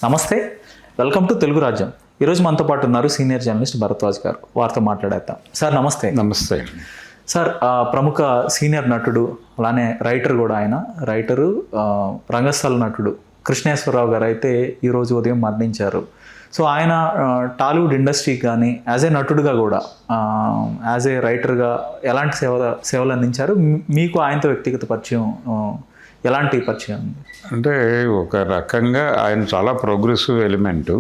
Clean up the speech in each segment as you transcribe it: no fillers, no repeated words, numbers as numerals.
నమస్తే, welcome to Telugu రాజ్యం. ఈరోజు మనతో పాటు ఉన్నారు సీనియర్ జర్నలిస్ట్ భరద్వాజ్ గారు. వారితో మాట్లాడేద్దాం. సార్ నమస్తే. నమస్తే సార్, ప్రముఖ సీనియర్ నటుడు, అలానే రైటర్ కూడా. ఆయన రైటరు, రంగస్థల నటుడు కృష్ణేశ్వరరావు గారు అయితే ఈరోజు ఉదయం మరణించారు. సో ఆయన టాలీవుడ్ ఇండస్ట్రీకి కానీ యాజ్ ఏ నటుడుగా కూడా, యాజ్ ఏ రైటర్గా ఎలాంటి సేవలు అందించారు? మీకు ఆయనతో వ్యక్తిగత పరిచయం ఎలాంటి పరిచయం ఉంది? అంటే ఒక రకంగా ఆయన చాలా ప్రోగ్రెసివ్ ఎలిమెంటు.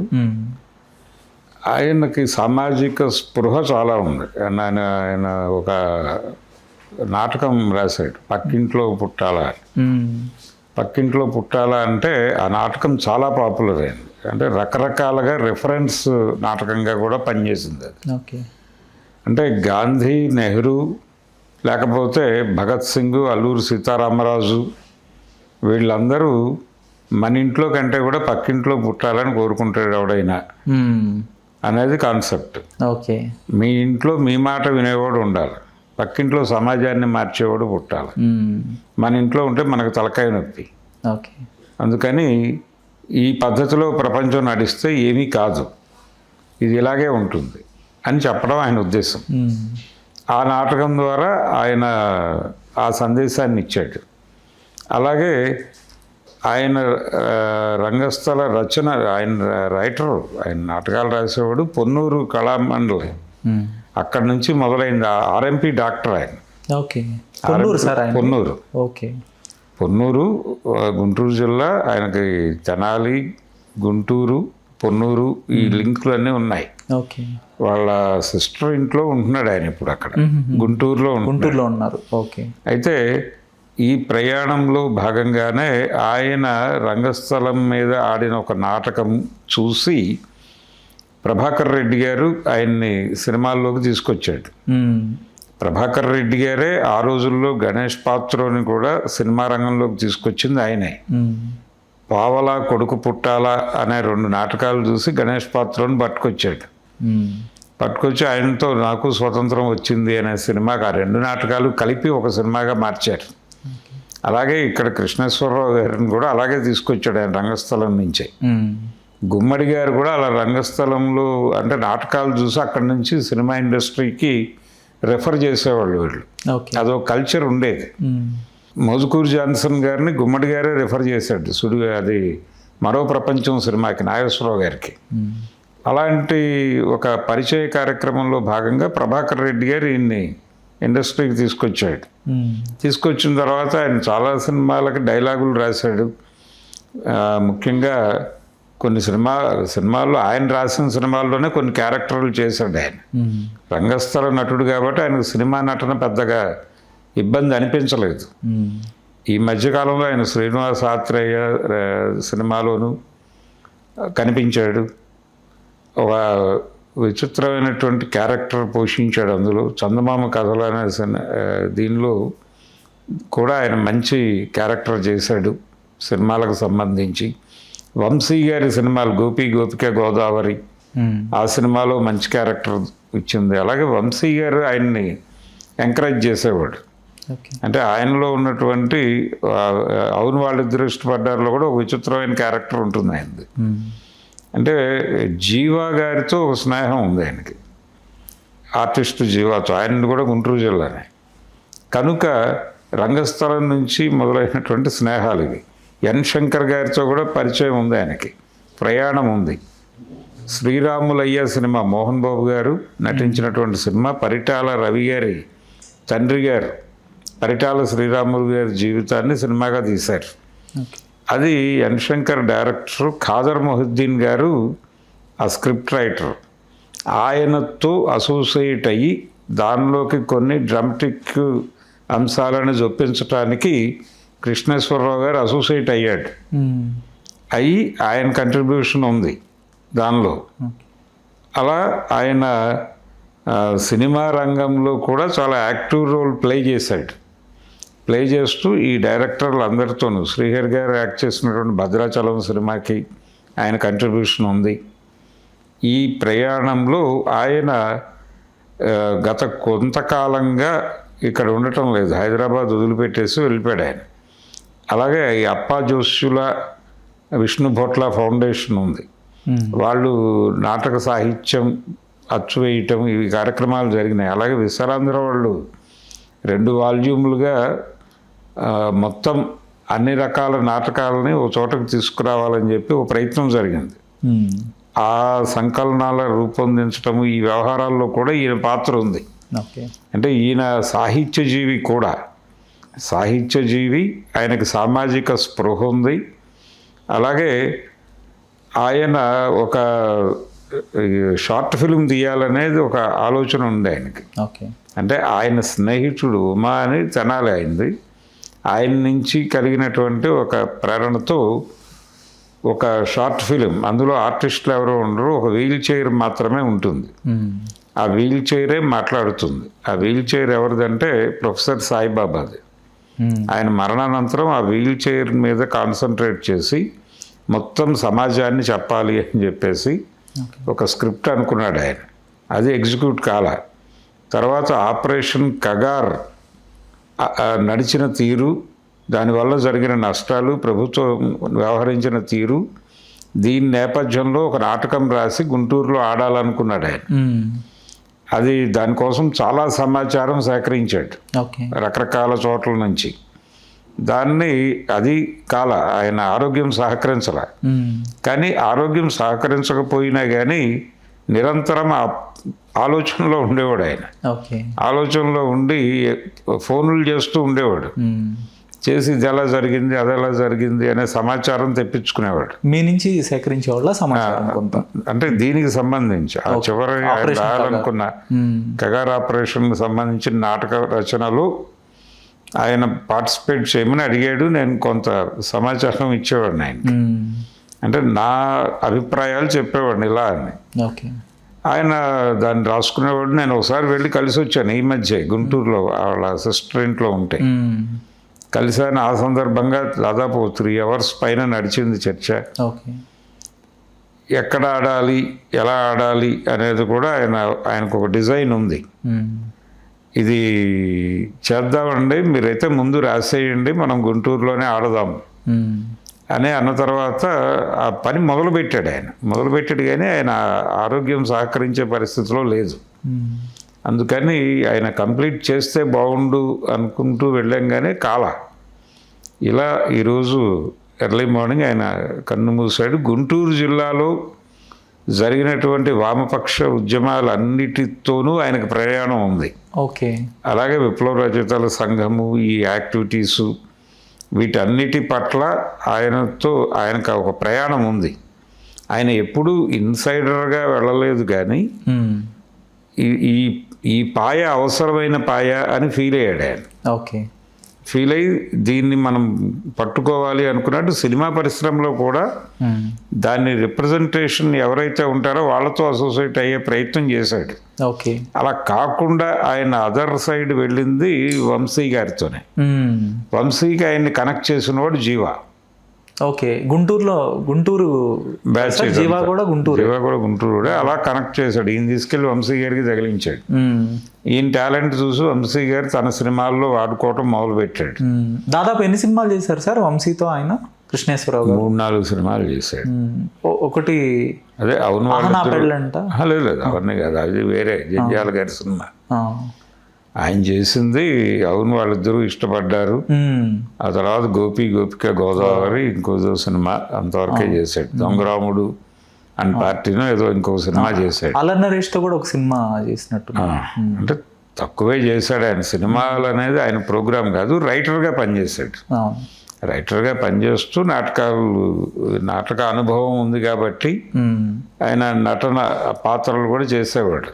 ఆయనకి సామాజిక స్పృహ చాలా ఉంది. ఆయన ఒక నాటకం రాశాడు, పక్కింట్లో పుట్టాలా. పక్కింట్లో పుట్టాలా అంటే ఆ నాటకం చాలా పాపులర్ అయింది. అంటే రకరకాలుగా రెఫరెన్స్ నాటకంగా కూడా పనిచేసింది అది. ఓకే. అంటే గాంధీ, నెహ్రూ, లేకపోతే భగత్ సింగ్, అల్లూరి సీతారామరాజు, వీళ్ళందరూ మన ఇంట్లో కంటే కూడా పక్కింట్లో పుట్టాలని కోరుకుంటాడు ఎవడైనా అనేది కాన్సెప్ట్. ఓకే. మీ ఇంట్లో మీ మాట వినేవాడు ఉండాలి, పక్కింట్లో సమాజాన్ని మార్చేవాడు పుట్టాలి. మన ఇంట్లో ఉంటే మనకు తలకాయ నొప్పి. ఓకే. అందుకని ఈ పద్ధతిలో ప్రపంచం నడిస్తే ఏమీ కాదు, ఇది ఇలాగే ఉంటుంది అని చెప్పడం ఆయన ఉద్దేశం. ఆ నాటకం ద్వారా ఆయన ఆ సందేశాన్ని ఇచ్చాడు. అలాగే ఆయన రంగస్థల రచన, ఆయన రైటరు, ఆయన నాటకాలు రాసేవాడు. పొన్నూరు కళామండలి అక్కడి నుంచి మొదలైంది. ఆర్ఎంపీ డాక్టర్ ఆయన. ఓకే. పొన్నూరు. ఓకే. పొన్నూరు గుంటూరు జిల్లా. ఆయనకి తెనాలి, గుంటూరు, పొన్నూరు ఈ లింకులన్నీ ఉన్నాయి. ఓకే. వాళ్ళ సిస్టర్ ఇంట్లో ఉంటున్నాడు ఆయన ఇప్పుడు అక్కడ గుంటూరులో ఉన్నారు. ఓకే. అయితే ఈ ప్రయాణంలో భాగంగానే ఆయన రంగస్థలం మీద ఆడిన ఒక నాటకం చూసి ప్రభాకర్ రెడ్డి గారు ఆయన్ని సినిమాల్లోకి తీసుకొచ్చాడు. ప్రభాకర్ రెడ్డి గారే ఆ రోజుల్లో గణేష్ పాత్రని కూడా సినిమా రంగంలోకి తీసుకొచ్చింది ఆయనే. పావలా, కొడుకు పుట్టాలా అనే 2 నాటకాలు చూసి గణేష్ పాత్రని పట్టుకొచ్చి ఆయనతో నాకు స్వతంత్రం వచ్చింది అనే సినిమాకి ఆ 2 నాటకాలు కలిపి ఒక సినిమాగా మార్చారు. అలాగే ఇక్కడ కృష్ణేశ్వరరావు గారిని కూడా అలాగే తీసుకొచ్చాడు ఆయన రంగస్థలం నుంచే. గుమ్మడి గారు కూడా అలా రంగస్థలంలో అంటే నాటకాలు చూసి అక్కడి నుంచి సినిమా ఇండస్ట్రీకి రెఫర్ చేసేవాళ్ళు వీళ్ళు. అదో కల్చర్ ఉండేది. మోజుకూరు జాన్సన్ గారిని గుమ్మడి గారే రెఫర్ చేశాడు అది మరో ప్రపంచం సినిమాకి, నాగేశ్వరరావు గారికి. అలాంటి ఒక పరిచయ కార్యక్రమంలో భాగంగా ప్రభాకర్ రెడ్డి గారు ఈయన్ని ఇండస్ట్రీకి తీసుకొచ్చిన తర్వాత ఆయన చాలా సినిమాలకి డైలాగులు రాశాడు. ముఖ్యంగా కొన్ని సినిమాల్లో ఆయన రాసిన సినిమాల్లోనే కొన్ని క్యారెక్టర్లు చేశాడు ఆయన. రంగస్థల నటుడు కాబట్టి ఆయనకు సినిమా నటన పెద్దగా ఇబ్బంది అనిపించలేదు. ఈ మధ్యకాలంలో ఆయన శ్రీనివాస్ ఆత్రేయ సినిమాలోనూ కనిపించాడు. ఒక విచిత్రమైనటువంటి క్యారెక్టర్ పోషించాడు అందులో. చందమామ కథలు అనే దీనిలో కూడా ఆయన మంచి క్యారెక్టర్ చేశాడు సినిమాలకు సంబంధించి. వంశీ గారి సినిమాలు గోపిక గోదావరి, ఆ సినిమాలో మంచి క్యారెక్టర్ ఇచ్చింది. అలాగే వంశీ గారు ఆయన్ని ఎంకరేజ్ చేసేవాడు. అంటే ఆయనలో ఉన్నటువంటి అవును వాళ్ళిద్దరు ఇష్టపడ్డారులో కూడా ఒక విచిత్రమైన క్యారెక్టర్ ఉంటుంది ఆయనది. అంటే జీవా గారితో ఒక స్నేహం ఉంది ఆయనకి, ఆర్టిస్టు జీవాతో. ఆయన కూడా గుంటూరు జిల్లానే కనుక రంగస్థలం నుంచి మొదలైనటువంటి స్నేహాలు ఇవి. ఎన్ శంకర్ గారితో కూడా పరిచయం ఉంది ఆయనకి, ప్రయాణం ఉంది. శ్రీరాములయ్య సినిమా, మోహన్ బాబు గారు నటించినటువంటి సినిమా, పరిటాల రవి గారి తండ్రి గారు పరిటాల శ్రీరాములు గారి జీవితాన్ని సినిమాగా తీశారు. అది ఎన్ శంకర్ డైరెక్టర్, ఖాదర్ మొహిద్దీన్ గారు ఆ స్క్రిప్ట్ రైటర్. ఆయనతో అసోసియేట్ అయ్యి దానిలోకి కొన్ని డ్రామాటిక్ అంశాలను జొప్పించడానికి కృష్ణేశ్వరరావు గారు అసోసియేట్ అయ్యాడు. అయ్యి ఆయన కంట్రిబ్యూషన్ ఉంది దానిలో. అలా ఆయన సినిమా రంగంలో కూడా చాలా యాక్టివ్ రోల్ ప్లే చేస్తూ ఈ డైరెక్టర్లు అందరితోనూ, శ్రీహరి గారు యాక్ట్ చేసినటువంటి భద్రాచలం సినిమాకి ఆయన కంట్రిబ్యూషన్ ఉంది. ఈ ప్రయాణంలో ఆయన గత కొంతకాలంగా ఇక్కడ ఉండటం లేదు, హైదరాబాద్ వదిలిపెట్టేసి వెళ్ళిపోయాడు ఆయన. అలాగే ఈ అప్పా జోష్యుల విష్ణు భోట్ల ఫౌండేషన్ ఉంది. వాళ్ళు నాటక సాహిత్యం అచ్చు వేయటం ఇవి కార్యక్రమాలు జరిగినాయి. అలాగే విశాలాంధ్ర వాళ్ళు 2 వాల్యూములుగా మొత్తం అన్ని రకాల నాటకాలని ఒక చోటకు తీసుకురావాలని చెప్పి ఒక ప్రయత్నం జరిగింది. ఆ సంకలనాల రూపొందించటము ఈ వ్యవహారాల్లో కూడా ఈయన పాత్ర ఉంది. అంటే ఈయన సాహిత్యజీవి కూడా, సాహిత్యజీవి, ఆయనకి సామాజిక స్పృహ ఉంది. అలాగే ఆయన ఒక షార్ట్ ఫిల్మ్ తీయాలనేది ఒక ఆలోచన ఉంది ఆయనకి. అంటే ఆయన స్నేహితుడు ఉమా అని తెనాలి అయింది, ఆయన నుంచి కలిగినటువంటి ఒక ప్రేరణతో ఒక షార్ట్ ఫిలిం, అందులో ఆర్టిస్టులు ఎవరో ఉండరు, ఒక వీల్ చైర్ మాత్రమే ఉంటుంది. ఆ వీల్ చైరే మాట్లాడుతుంది. ఆ వీల్ చైర్ ఎవరిదంటే ప్రొఫెసర్ సాయిబాబాది. ఆయన మరణానంతరం ఆ వీల్ చైర్ మీద కాన్సన్ట్రేట్ చేసి మొత్తం సమాజాన్ని చెప్పాలి అని చెప్పేసి ఒక స్క్రిప్ట్ అనుకున్నాడు ఆయన. అది ఎగ్జిక్యూట్ కాల. తర్వాత ఆపరేషన్ కగార్ నడిచిన తీరు, దానివల్ల జరిగిన నష్టాలు, ప్రభుత్వం వ్యవహరించిన తీరు, దీని నేపథ్యంలో ఒక నాటకం రాసి గుంటూరులో ఆడాలనుకున్నాడు ఆయన. అది దానికోసం చాలా సమాచారం సేకరించాడు రకరకాల చోట్ల నుంచి. దాన్ని అది కాల ఆయన ఆరోగ్యం సహకరించాల. కానీ ఆరోగ్యం సహకరించకపోయినా కానీ నిరంతరం ఆ ఆలోచనలో ఉండేవాడు ఆయన. ఆలోచనలో ఉండి ఫోన్లు చేస్తూ ఉండేవాడు. చేసి ఇది ఎలా జరిగింది, అది ఎలా జరిగింది అనే సమాచారం తెప్పించుకునేవాడు. మీ నుంచి సేకరించేవాళ్ళ సమాచారం కొంత, అంటే దీనికి సంబంధించి ఆ చివరి రాయాలనుకున్న కగార్ ఆపరేషన్కి సంబంధించిన నాటక రచనలు ఆయన పార్టిసిపేట్ చేయమని అడిగాడు. నేను కొంత సమాచారం ఇచ్చేవాడిని ఆయనకి. అంటే నా అభిప్రాయాలు చెప్పేవాడిని ఇలా అని. ఆయన దాన్ని రాసుకునేవాడు. నేను ఒకసారి వెళ్ళి కలిసి వచ్చాను ఈ మధ్య గుంటూరులో, వాళ్ళ సిస్టర్ ఇంట్లో ఉంటే కలిసాను. ఆ సందర్భంగా దాదాపు 3 hours పైన నడిచింది చర్చ. ఎక్కడ ఆడాలి, ఎలా ఆడాలి అనేది కూడా ఆయనకు ఒక డిజైన్ ఉంది. ఇది చేద్దామండి, మీరైతే ముందు రాసేయండి, మనం గుంటూరులోనే ఆడదాం అని అన్న తర్వాత ఆ పని మొదలుపెట్టాడు ఆయన. మొదలుపెట్టాడు కానీ ఆయన ఆరోగ్యం సహకరించే పరిస్థితిలో లేదు. అందుకని ఆయన కంప్లీట్ చేస్తే బాగుండు అనుకుంటూ వెళ్ళాం కానీ కాల. ఇలా ఈరోజు ఎర్లీ మార్నింగ్ ఆయన కన్ను మూసాడు. గుంటూరు జిల్లాలో జరిగినటువంటి వామపక్ష ఉద్యమాలన్నిటితోనూ ఆయనకు ప్రయాణం ఉంది. అలాగే విప్లవ రచయితల సంఘము, ఈ యాక్టివిటీసు, వీటన్నిటి పట్ల ఆయనకు ఒక ప్రయాణం ఉంది. ఆయన ఎప్పుడూ ఇన్సైడర్గా వెళ్ళలేదు కానీ ఈ పాయ అవసరమైన పాయ అని ఫీల్ అయ్యాడు ఆయన. ఫీల్ అయ్యి దీన్ని మనం పట్టుకోవాలి అనుకున్నట్టు సినిమా పరిశ్రమలో కూడా దాన్ని రిప్రజెంటేషన్ ఎవరైతే ఉంటారో వాళ్ళతో అసోసియేట్ అయ్యే ప్రయత్నం చేశాడు. అలా కాకుండా ఆయన అదర్ సైడ్ వెళ్ళింది వంశీ గారితోనే. వంశీకి ఆయన్ని కనెక్ట్ చేసిన వాడు జీవా. గుంటూరు బ్యాచ్, జీవా కూడా గుంటూరు. అలా కనెక్ట్ చేశాడు. ఈయన తీసుకెళ్ళి వంశీ గారికి తగిలించాడు. ఈయన టాలెంట్ చూసి వంశీ గారు తన సినిమాల్లో వాడుకోవటం మొదలు పెట్టాడు. దాదాపు ఎన్ని సినిమాలు చేశారు సార్ వంశీతో ఆయన? కృష్ణేశ్వరరావు గారు 3-4 సినిమాలు చేశాడు. ఒకటి అదే అవును పెళ్ళంట. లేదు అవన్నీ కాదు, అది వేరే జంజాల గారి సినిమా. ఆయన చేసింది అవును వాళ్ళిద్దరూ ఇష్టపడ్డారు. ఆ తర్వాత గోపిక గోదావరి ఇంకో సినిమా అంతవరకే చేశాడు. దొంగరాముడు అండ్ పార్టీనో ఏదో ఇంకో సినిమా చేశాడు. అల్లరి నరేష్తో కూడా ఒక సినిమా చేసినట్టు. అంటే తక్కువే చేశాడు ఆయన. సినిమాలు అనేది ఆయన ప్రోగ్రామ్ కాదు, రైటర్గా పనిచేశాడు. రైటర్గా పనిచేస్తూ నాటక అనుభవం ఉంది కాబట్టి ఆయన నటన పాత్రలు కూడా చేసేవాడు.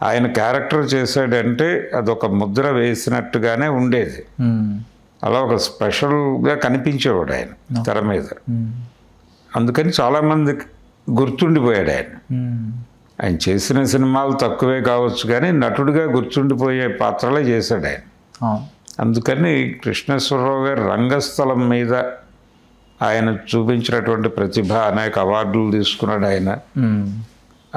ఆయన క్యారెక్టర్ చేశాడంటే అదొక ముద్ర వేసినట్టుగానే ఉండేది. అలా ఒక స్పెషల్గా కనిపించేవాడు ఆయన తెర మీద. అందుకని చాలామంది గుర్తుండిపోయాడు ఆయన. ఆయన చేసిన సినిమాలు తక్కువే కావచ్చు కానీ నటుడిగా గుర్తుండిపోయే పాత్రలే చేశాడు ఆయన. అందుకని కృష్ణేశ్వరరావు గారి రంగస్థలం మీద ఆయన చూపించినటువంటి ప్రతిభ, అనేక అవార్డులు తీసుకున్నాడు ఆయన.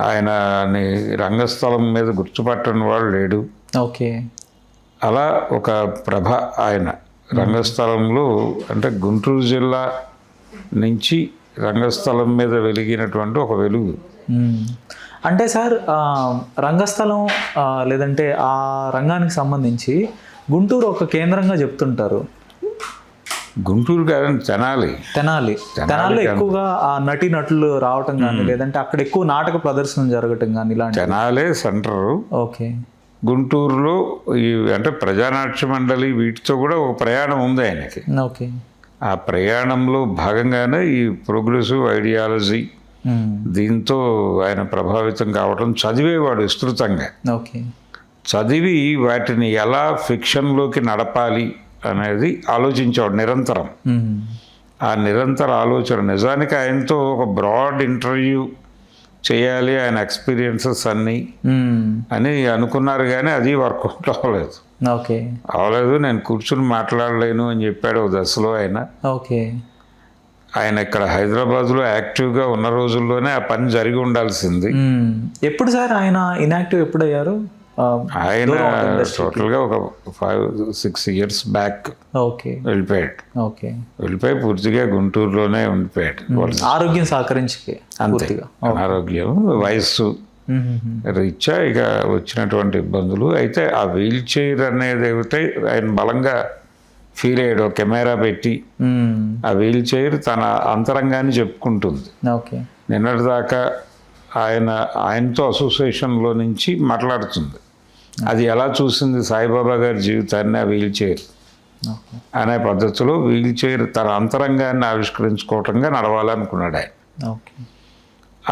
ఆయనని రంగస్థలం మీద గుర్తుపట్టని వాడు లేడు. అలా ఒక ప్రభ ఆయన రంగస్థలంలో. అంటే గుంటూరు జిల్లా నుంచి రంగస్థలం మీద వెలిగినటువంటి ఒక వెలుగు. మ్మ్. అంటే సార్ రంగస్థలం లేదంటే ఆ రంగానికి సంబంధించి గుంటూరు ఒక కేంద్రంగా చెప్తుంటారు. గుంటూరు కాదని తెనాలి ఎక్కువగా ఆ నటులు రావటం కానీ లేదంటే అక్కడ ఎక్కువ నాటక ప్రదర్శన జరగటం కానీ ఇలాంటి. తెనాలే సెంటరు. ఓకే. గుంటూరులో ఈ అంటే ప్రజానాట్య మండలి వీటితో కూడా ఒక ప్రయాణం ఉంది ఆయనకి. ఓకే. ఆ ప్రయాణంలో భాగంగానే ఈ ప్రోగ్రెసివ్ ఐడియాలజీ దీంతో ఆయన ప్రభావితం కావడం, చదివేవాడు విస్తృతంగా. ఓకే. చదివి వాటిని ఎలా ఫిక్షన్లోకి నడపాలి అనేది ఆలోచించేవాడు నిరంతరం. ఆ నిరంతర ఆలోచన నిజానికి ఆయనతో ఒక బ్రాడ్ ఇంటర్వ్యూ చేయాలి, ఆయన ఎక్స్పీరియన్సెస్ అన్నీ అని అనుకున్నారు, కానీ అది వర్కౌట్ అవ్వలేదు. ఓకే. అవ్వలేదు, నేను కూర్చుని మాట్లాడలేను అని చెప్పాడు ఒక దశలో ఆయన. ఓకే. ఆయన ఇక్కడ హైదరాబాద్లో యాక్టివ్గా ఉన్న రోజుల్లోనే ఆ పని జరిగి ఉండాల్సింది. ఎప్పుడు సార్ ఆయన ఇన్యాక్టివ్ ఎప్పుడు అయ్యారు? ఆయన టోటల్గా ఒక 5-6 ఇయర్స్ బ్యాక్ వెళ్ళిపోయాడు. ఓకే. వెళ్ళిపోయి పూర్తిగా గుంటూరులోనే ఉండిపోయాడు. ఆరోగ్యం సహకరించి అంతే, అనారోగ్యం, వయస్సు రీత్యా ఇక వచ్చినటువంటి ఇబ్బందులు. అయితే ఆ వీల్ చైర్ అనేది ఏమిటో ఆయన బలంగా ఫీల్ అయ్యాడు. కెమెరా పెట్టి ఆ వీల్ చైర్ తన అంతరంగాన్ని చెప్పుకుంటుంది. ఓకే. నిన్నటిదాకా ఆయనతో అసోసియేషన్లో నుంచి మాట్లాడుతుంది. అది ఎలా చూసింది సాయిబాబా గారి జీవితాన్ని ఆ వీల్ చైర్ అనే పద్ధతిలో వీల్ చైర్ తన అంతరంగాన్ని ఆవిష్కరించుకోవటంగా నడవాలనుకున్నాడు ఆయన.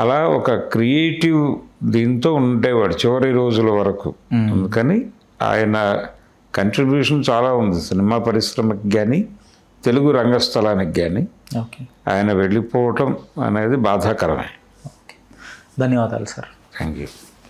అలా ఒక క్రియేటివ్ దీంతో ఉండేవాడు చివరి రోజుల వరకు. అందుకని ఆయన కంట్రిబ్యూషన్ చాలా ఉంది సినిమా పరిశ్రమకి కానీ తెలుగు రంగస్థలానికి కానీ. ఆయన వెళ్ళిపోవటం అనేది బాధాకరమే. ధన్యవాదాలు సార్. Thank you.